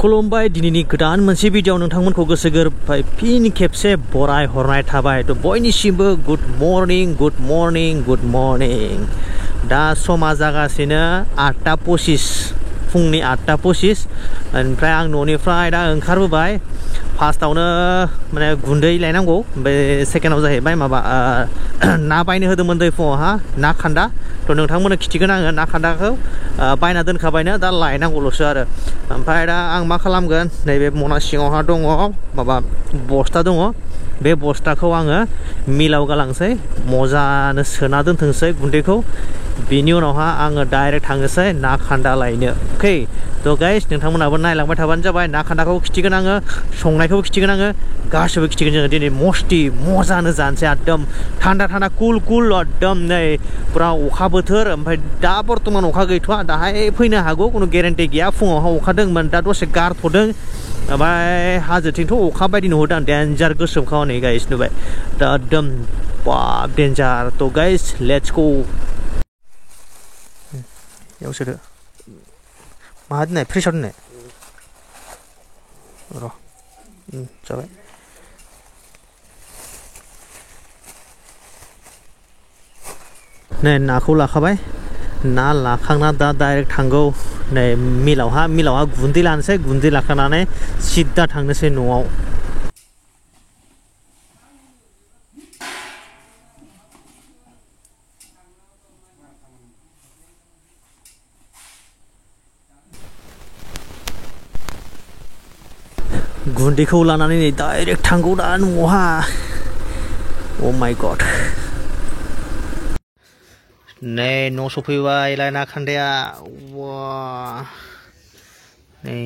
खुलुमबाय दिनैनि गोदान मोनसे भिडिअ नोंथांमोनखौ गोसो गोरबोनिफ्राय फिन खेबसे बराय हरनाय थाबाय थ' बयनिसिमबो गुड मर्निं दा समा जागासिनो 8:25 फुंनि 8:25 ओमफ्राय आं न'निफ्राय दा ओंखारबोबाय फार्स्टआवनो माने गुन्दै लायनांगौ ओमफ्राय सेकेन्डआव जाहैबाय माबा ना बायनो होदोंमोन दै फुङावहा ना खान्दा थ' नोंथांमोननो खिथिगोन आङो ना खान्दाखौ बायना दोनखाबायनो दा लायनांगौल'सो आरो ओमफ्राय दा आं मा खालामगोन नैबे मना सिङावहा दङ माबा बस्ता दङ बे बस्ताखौ आङो मिलाव गालांसै मोजानो सोना दोनथोंसै गुन्दैखौ बिनि उनावहा आङो डाइरेक्ट थांनोसै ना खान्दा लायनो अके थ' गाइस नोंथांमोनाबो नायलांबाय थाबानो जाबाय ना खान्दाखौ खिथिगोन आङो संनायखौबो खिथिगोन आङो गासिबो खिथिगोन जोङो दिनै मस्ति मोजानो जानोसै एकदम थान्दा कुल एकदम नै पुरा अखा बोथोर ओमफ्राय दा बर्तमान अखा गैथ'वा दाहाय फैनो हागौ खुनु गेरेन्टि गैया फुङावहा अखा दंमोन दा दसे गारथ'दों ओमफ्राय हाजोथिंथ' अखा बायदि नुहुरदों आं डेन्जार गोसोमखा हनै गाइस नुबाय दा एकदम बाब डेन्जार थ' गाइस लेट्स गो याव सोदो माहा दोननाय फ्रिजआव दोननाय र' जाबाय नै नाखौ लाखाबाय ना लाखांना दा डाइरेक्ट थांगौ नै मिलावहा गुन्दै लानोसै गुन्दै लाखानानै सिद्दा थांनोसै न'आव गुन्दैखौ लानानै नै डाइरेक्ट थांगौ दा न'आवहा अ माय गड नै न' सफैबाय लायना खान्दाया नै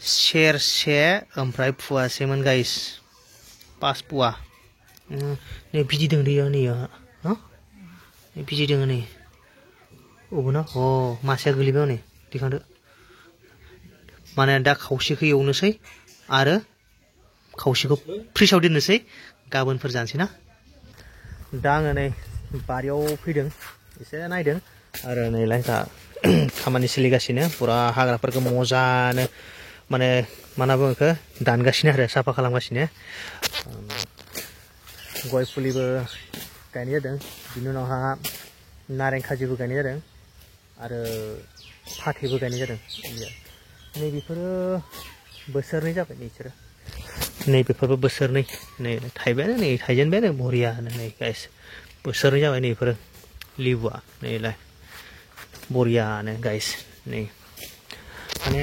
सेरसे ओमफ्राय फुवासेमोन गाइस 5 पुवा नै बिदि दं दैया नैया नै बिदि दङ नै अबो ना अ मासेया गोलैबाय हनै दिखांदो माने दा खावसेखौ एवनोसै आरो खावसेखौ फ्रिजआव दोननोसै गाबोनफोर जानोसै ना दा आङो नै बारियाव फैदों एसे नायदों आरो नैलाय दा खामानि सोलिगासिनो पुरा हाग्राफोरखौ मोजानो माने मा होनना बुङो बेखौ दानगासिनो आरो साफा खालामगासिनो गय फुलिबो गायनाय जादों बिनि उनावहा नारें खाजिबो गायनाय जादों आरो फाथैबो गायनाय जादों नै बेफोरो बोसोरनै जाबाय नैसोरो नै बेफोरबो बोसोरनै नै थाइबायानो नै थाइजेनबायानो बरियानो नै गाइस बोसोरनै जाबाय नै बेफोरो लिबुआ नैलाय बरियानो गाइस नै माने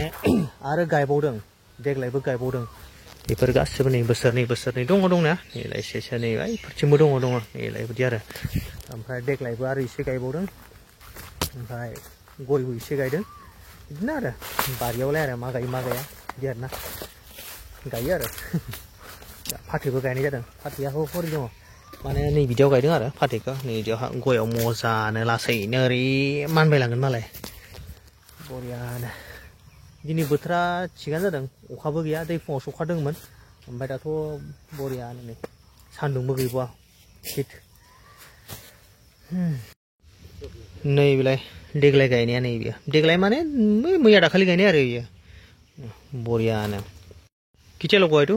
आरो गायबावदों देग्लायबो गायबावदों बेफोर गासिबो नै बोसोरनै दङ दंना नैलाय एसे नै फारसेथिंबो दङ नैलाय बिदि आरो ओमफ्राय देग्लायबो आरो एसे गायबावदों ओमफ्राय गयबो एसे गायदों बिदिनो आरो बारियावलाय आरो मा गायो मा गाया बिदि आरोना गायो आरो फाथैबो गायनाय जादों फाथैयाखौ हरै दङ माने नै बिदियाव गायदों आरो फाथैखौ नै बिदियाव गयाव मोजानो लासैनो ओरै मानबायलांगोन मालाय बरियानो दिनै बोथोरा थिगानो जादों अखाबो गैया दै फुङाव सखादोंमोन ओमफ्राय दाथ' बरियानो नै सान्दुंबो गैबावा हिट नै बेलाय देग्लाय गायनाया नै बियो देग्लाय माने मैया दाखालि गायनाय आरो बियो बरियानो কেতিয়া লগোৱা এইটো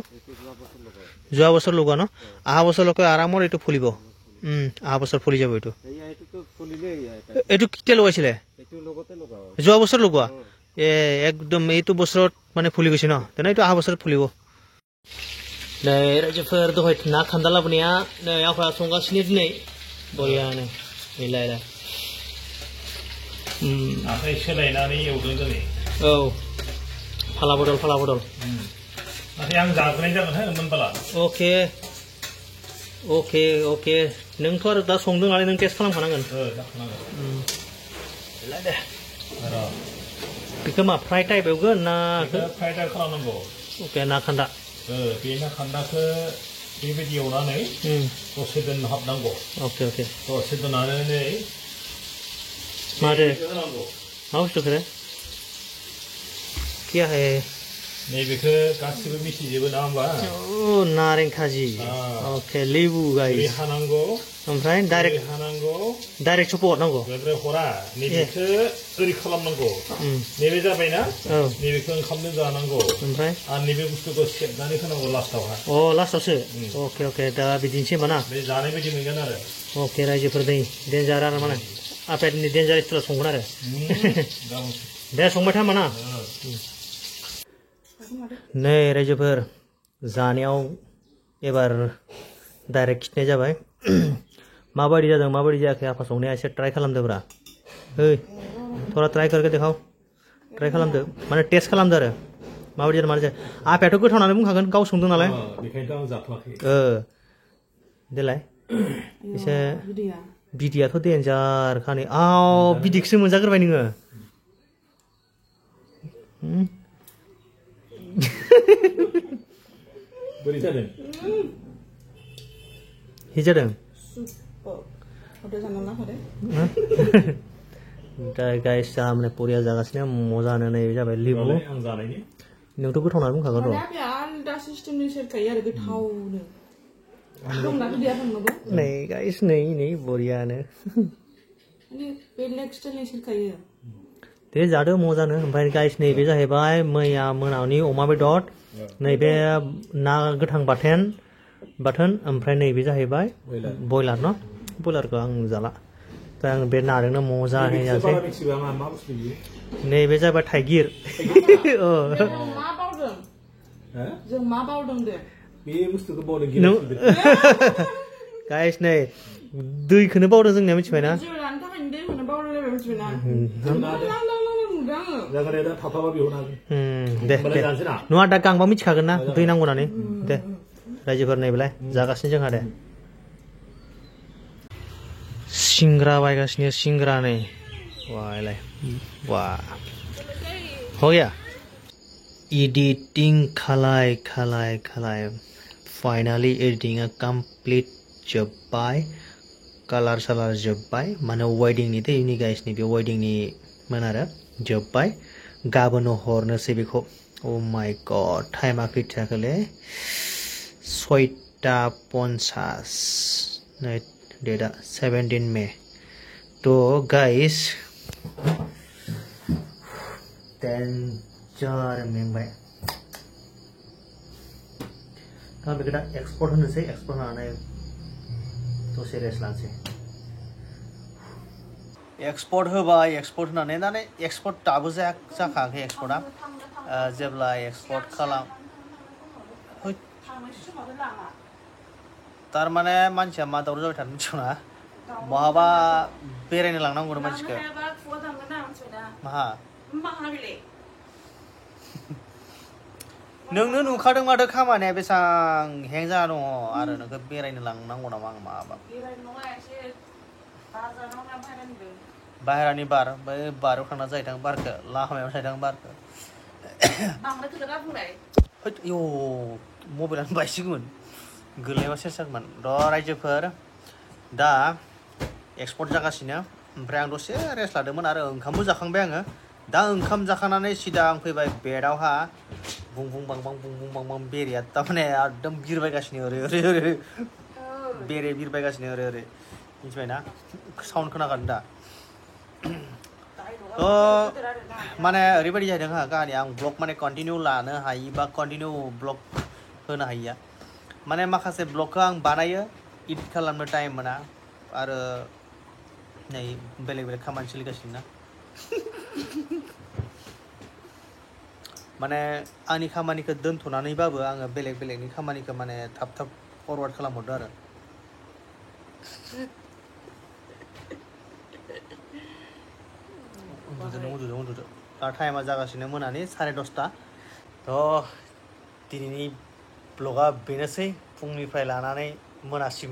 যোৱা বছৰ লগোৱা ন অহা বছৰলৈকে আৰামত এইটো ফুলিব অহা বছৰ ফুলি যাব এইটো কেতিয়া লগাইছিলে যোৱা বছৰ লগোৱা একদম এইটো বছৰত মানে ফুলি গৈছে ন তেনে এইটো অহা বছৰত ফুলিব नै रायजोफोर दहाय ना खान्दा लाबोनाया नै आफा संगासिनो दिनै बरियानो नैलाय आखाइ सोलायनानै एवदों दिनै औ फाला बदल नाथाय आं जाग्रोनाय जागोन हो मोनबाला अके नोंथ' आरो दा संदों नालाय नों टेस्ट खालामखानांगोन दे बेखौ मा फ्राइ टाइप एवगोन ना फ्राइ टाइप खालामनांगौ अके ना खान्दा बे ना खान्दाखौ बेबायदि एवनानै दसे दोनहाबनांगौ अके दसे दोननानै मादो मा बुस्थुखौ क्या है नैबेखौ गासिबो मिथिजोबो ना होमबा नारें खाजि ओके लेबु गाइस हानांगौ ओमफ्राय डाइरेक्ट सप हरनांगौ ओमफ्राय हरा नैबेखौ ओरै खालामनांगौ नैबे जाबायना नैबेखौ ओंखामजों जानांगौ ओमफ्राय आरो नैबे बुस्थुखौ सेबनानै होनांगौ लास्टावहा लास्टावसो अके अके दा बिदिनोसै होमबा ना बे जानाय बायदि मोनगोन आरो अके रायजोफोर दै डेन्जार आरो माने आपेटनि डेन्जार स्टाइलाव संगोन आरो दे संबाय था होमबा ना नै रायजोफोर जानायाव एबार डाइरेक्ट खिथनाय जाबाय माबायदि जादों माबायदि जायाखै आफा संनाया एसे ट्राई खालामदोब्रा ओइ थोड़ा ट्राई करके देखाव ट्राई खालामदो माने टेस्ट खालामदो आरो माबायदि जादों माबायदि जायाखै आफायाथ' गोथाव होननानै बुंखागोन गाव संदों नालाय बेखायनोथ' आं जाथ'वाखै देलाय एसे बिदैयाथ' डेन्जार खानि बिदैखौसो मोनजाग्रोबाय नोङो बोरै जादों जादों दा गाइस माने परिया जागासिनो मजानो नै जाबाय लेबु आं जानायनि नोंथ' गोथाव होननानै बुंखागोन र' आलदा सिस्टेमनि सेरखायो आरो गोथावनो नै गाइस नै बरियानो बेलेग स्टाइलनि सेरखायो दे जादो मजानो ओमफ्राय गाइस नैबे जाहैबाय मैया मोनानि अमा बेदर नैबे ना गोथां बाथोन ओमफ्राय नैबे जाहैबाय बयलार न बयलारखौ आं जाला दा आं बे नाजोंनो मजाहै जानोसै नैबे जाबाय थाइगिर जों मा बावदों दे बे बुस्थुखौ बावदों गाइस नै दैखौनो बावदों जोंनिया मिथिबायना दे नङा दा गांबा मिथिखागोन ना दै नांगौ होननानै दे रायजोफोर नैबेलाय जागासिनो जोंहा दे सिंग्रा बायगासिनो सिंग्रा नै वालाय वाह हो गया एडिटिं खालाय फाइनाली एडिटिंआ कमप्लीट जोब्बाय कालार सालार जोब्बाय माने वेडिंनि दैनि गाइसनि बे वेडिंनि मोन आरो जोब्बाय गाबोन हरनोसै बेखौ ओ माय गड टाइमा खैथाखोलै 6:50 नै डेटआ 17 मे तो गाइस डेन्जार मेंबाय दा बेखौ दा एक्सपर्ट होनोसै एक्सपर्ट होनानै दसे रेस्ट लानोसै एक्सपर्ट होबाय एक्सपर्ट होनानै दा एक्सपर्ट दाबो जाखायाखै एक्सपर्टआ जेब्ला एक्सपर्ट खालाम तारमाने मानसिया मा दावराव जाबाय थादों मिथिगौना बहाबा बेरायनो लांनांगौ मानसिखौ माहा नोंनो नुखादों माथो खामानिया बेसां हें जाना दङ आरो नोंखौ बेरायनो लांनांगौ नामा आं माबा बाहेरानि बार बै बाराव थांना जाहैदों बारखौ लामायाव जाहैदों बारखौ यो मबाइलानो बायसिगौमोन गोलैबा सेस जागौमोन र' रायजोफोर दा एक्सपर्ट जागासिनो ओमफ्राय आं दसे रेस्ट लादोंमोन आरो ओंखामबो जाखांबाय आङो दा ओंखाम जाखांनानै सिदा आं फैबाय बेडआवहा बुं बुं बां बेरेया थारमाने एकदम बिरबायगासिनो ओरै बेरे बिरबायगासिनो ओरै मिथिबायना साउन्ड खोनागारदों दा माने ओरैबायदि जादों हा काहानिया आं ब्लग माने कन्टिनिउ लानो हायि बा कन्टिनिउ ब्लग होनो हायिया माने माखासे ब्लगखौ आं बानायो इडिट खालामनो टाइम मोना आरो नै बेलेग खामानि सोलिगासिनो ना माने आंनि खामानिखौ दोनथ'नानैबाबो आङो बेलेगनि खामानिखौ माने थाब फरवार्ड खालामहरदो आरो उन्दुदो दा टाइमा जागासिनो मोनानि 10:30 थ' दिनैनि ब्लगा बेनोसै फुंनिफ्राय लानानै मोनासिम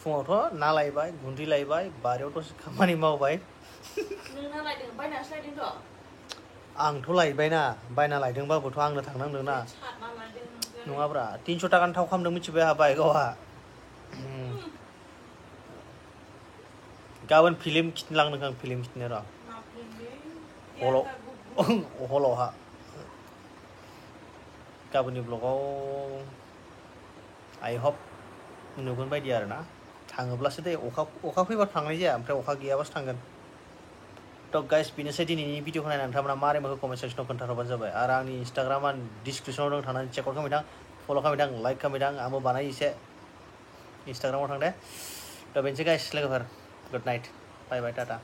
फुङावथ' ना लायबाय गुन्दै लायबाय बारियाव दसे खामानि मावबाय आंथ' लायबायना बायना लायदोंबाबोथ' आंनो थांनांदोंना नङाब्रा 300 थाखानि थाव खालामदों मिथिबाय आंहा बाइकआवहा गाबोन फिल्म खिथिनो लांदों आं फिल्म खिथिनो र' हलावहा गाबोननि ब्लगाव आई होप नुगोन बायदि आरोना थाङोब्लासो दे अखा फैबा थांनाय जाया ओमफ्राय अखा गैयाबासो थांगोन थ' गाइस बेनोसै दिनैनि भिडिअखौ नायनानै नोंथांमोना मारै मोनखो कमेन्ट सेक्सनाव खोन्थाहरबानो जाबाय आरो आंनि इन्स्टाग्रामा डिसक्रिपसनाव दं थांनानै चेक आउट खालामहैदां फल' खालामहैदां लाइक खालामहैदां आंबो बानाय एसे इन्स्टाग्रामाव थां दे थ' बेनोसै गाइस लोगोफोर गुड नाइट बाय बाय टाटा